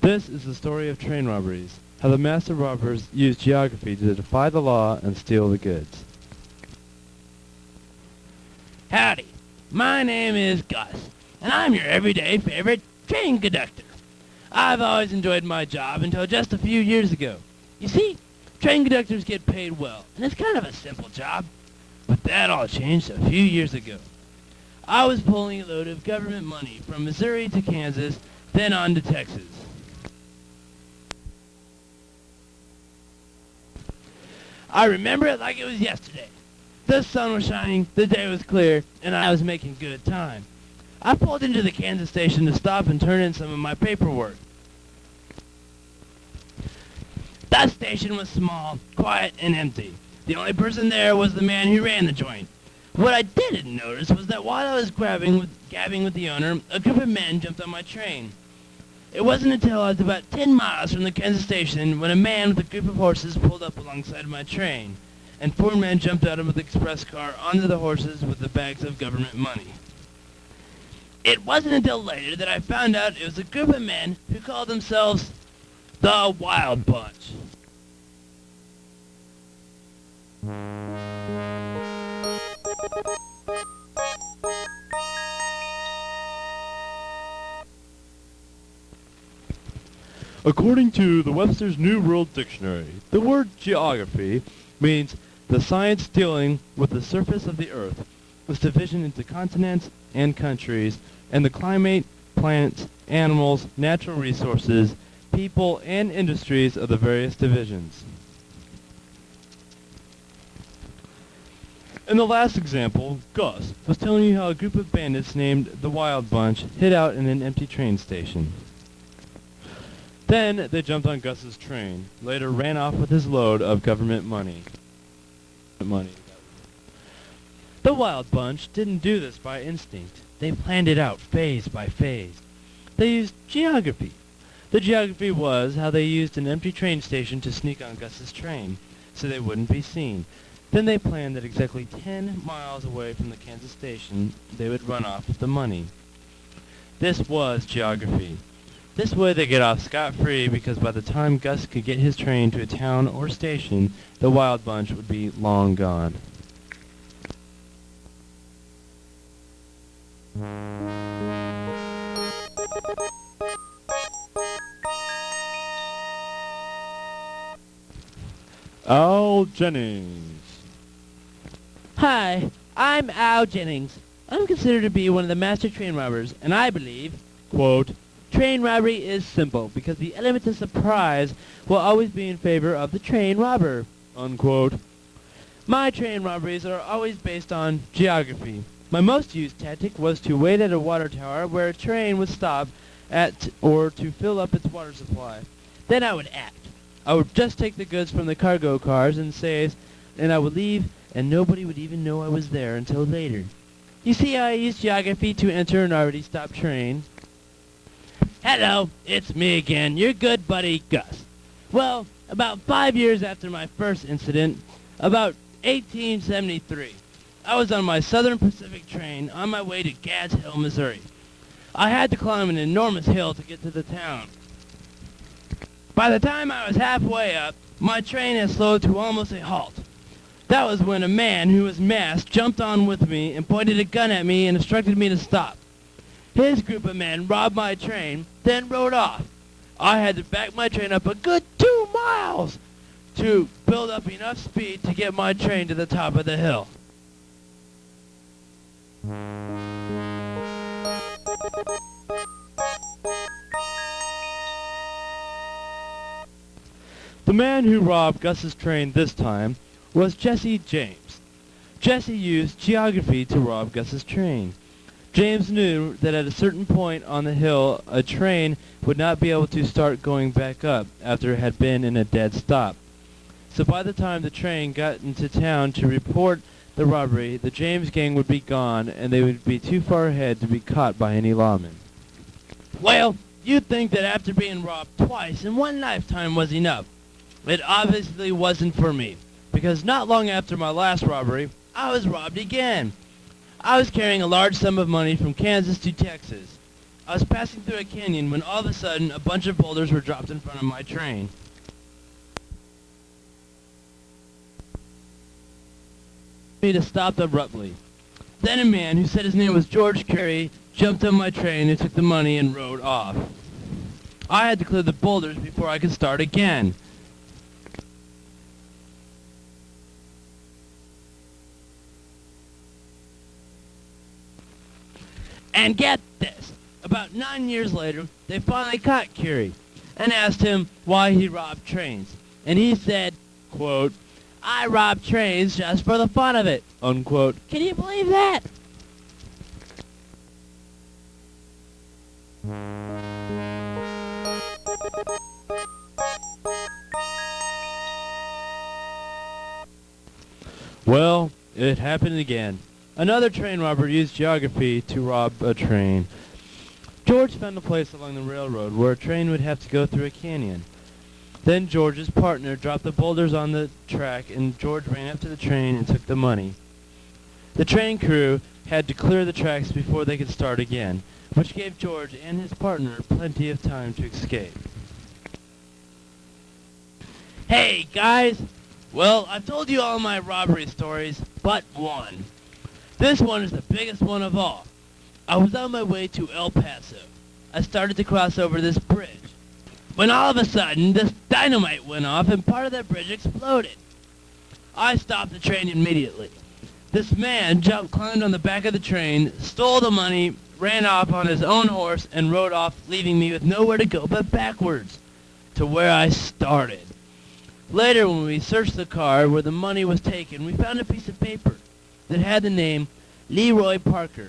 This is the story of train robberies, how the master robbers used geography to defy the law and steal the goods. Howdy, my name is Gus, and I'm your everyday favorite train conductor. I've always enjoyed my job until just a few years ago. You see, train conductors get paid well, and it's kind of a simple job. But that all changed a few years ago. I was pulling a load of government money from Missouri to Kansas, then on to Texas. I remember it like it was yesterday. The sun was shining, the day was clear, and I was making good time. I pulled into the Kansas station to stop and turn in some of my paperwork. That station was small, quiet, and empty. The only person there was the man who ran the joint. What I didn't notice was that while I was gabbing with the owner, a group of men jumped on my train. It wasn't until I was about 10 miles from the Kansas station when a man with a group of horses pulled up alongside my train, and 4 men jumped out of the express car onto the horses with the bags of government money. It wasn't until later that I found out it was a group of men who called themselves the Wild Bunch. According to the Webster's New World Dictionary, the word geography means the science dealing with the surface of the earth, with division into continents and countries, and the climate, plants, animals, natural resources, people, and industries of the various divisions. In the last example, Gus was telling you how a group of bandits named the Wild Bunch hid out in an empty train station. Then they jumped on Gus's train, later ran off with his load of government money. The Wild Bunch didn't do this by instinct. They planned it out phase by phase. They used geography. The geography was how they used an empty train station to sneak on Gus's train, so they wouldn't be seen. Then they planned that exactly 10 miles away from the Kansas station, they would run off with the money. This was geography. This way they get off scot-free because by the time Gus could get his train to a town or station, the Wild Bunch would be long gone. Al Jennings. Hi, I'm Al Jennings. I'm considered to be one of the master train robbers, and I believe, Quote, train robbery is simple because the element of surprise will always be in favor of the train robber. unquote. My train robberies are always based on geography. My most used tactic was to wait at a water tower where a train would stop at or to fill up its water supply. Then I would act. I would just take the goods from the cargo cars and safes, and I would leave, and nobody would even know I was there until later. You see how I used geography to enter an already stopped train? Hello, it's me again, your good buddy Gus. Well, about 5 years after my first incident, about 1873, I was on my Southern Pacific train on my way to Gads Hill, Missouri. I had to climb an enormous hill to get to the town. By the time I was halfway up, my train had slowed to almost a halt. That was when a man who was masked jumped on with me and pointed a gun at me and instructed me to stop. His group of men robbed my train, then rode off. I had to back my train up a good 2 miles to build up enough speed to get my train to the top of the hill. The man who robbed Gus's train this time was Jesse James. Jesse used geography to rob Gus's train. James knew that at a certain point on the hill, a train would not be able to start going back up after it had been in a dead stop. So by the time the train got into town to report the robbery, the James gang would be gone and they would be too far ahead to be caught by any lawman. Well, you'd think that after being robbed twice in one lifetime was enough. It obviously wasn't for me, because not long after my last robbery, I was robbed again. I was carrying a large sum of money from Kansas to Texas. I was passing through a canyon when all of a sudden a bunch of boulders were dropped in front of my train. Me to stop abruptly. Then a man who said his name was George Curry jumped on my train and took the money and rode off. I had to clear the boulders before I could start again. And get this, about 9 years later, they finally caught Curie and asked him why he robbed trains. And he said, quote, "I rob trains just for the fun of it," unquote. Can you believe that? Well, it happened again. Another train robber used geography to rob a train. George found a place along the railroad where a train would have to go through a canyon. Then George's partner dropped the boulders on the track and George ran up to the train and took the money. The train crew had to clear the tracks before they could start again, which gave George and his partner plenty of time to escape. Hey, guys! Well, I've told you all my robbery stories, but one. This one is the biggest one of all. I was on my way to El Paso. I started to cross over this bridge, when all of a sudden, this dynamite went off and part of that bridge exploded. I stopped the train immediately. This man climbed on the back of the train, stole the money, ran off on his own horse, and rode off, leaving me with nowhere to go but backwards, to where I started. Later, when we searched the car where the money was taken, we found a piece of paper that had the name Leroy Parker,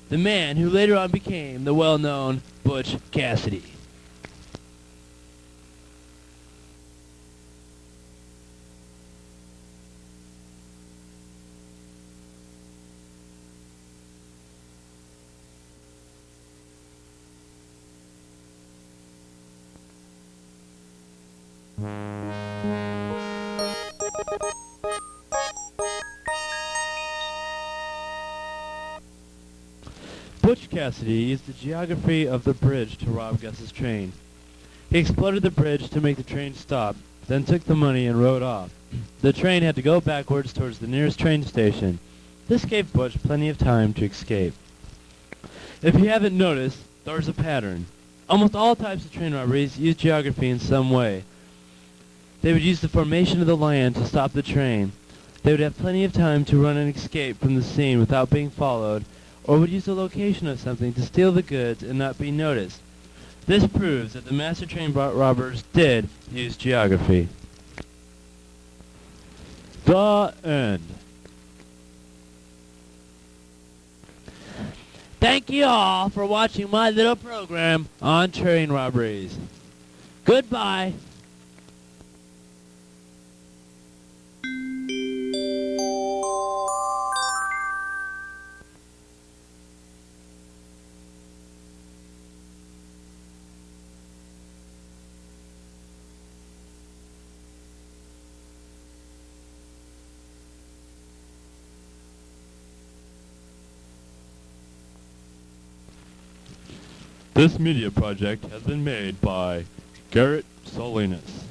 the man who later on became the well-known Butch Cassidy. Butch Cassidy used the geography of the bridge to rob Gus's train. He exploded the bridge to make the train stop, then took the money and rode off. The train had to go backwards towards the nearest train station. This gave Butch plenty of time to escape. If you haven't noticed, there's a pattern. Almost all types of train robberies use geography in some way. They would use the formation of the land to stop the train. They would have plenty of time to run and escape from the scene without being followed, or would use the location of something to steal the goods and not be noticed. This proves that the master train robbers did use geography. The end. Thank you all for watching my little program on train robberies. Goodbye. This media project has been made by Garrett Salinas.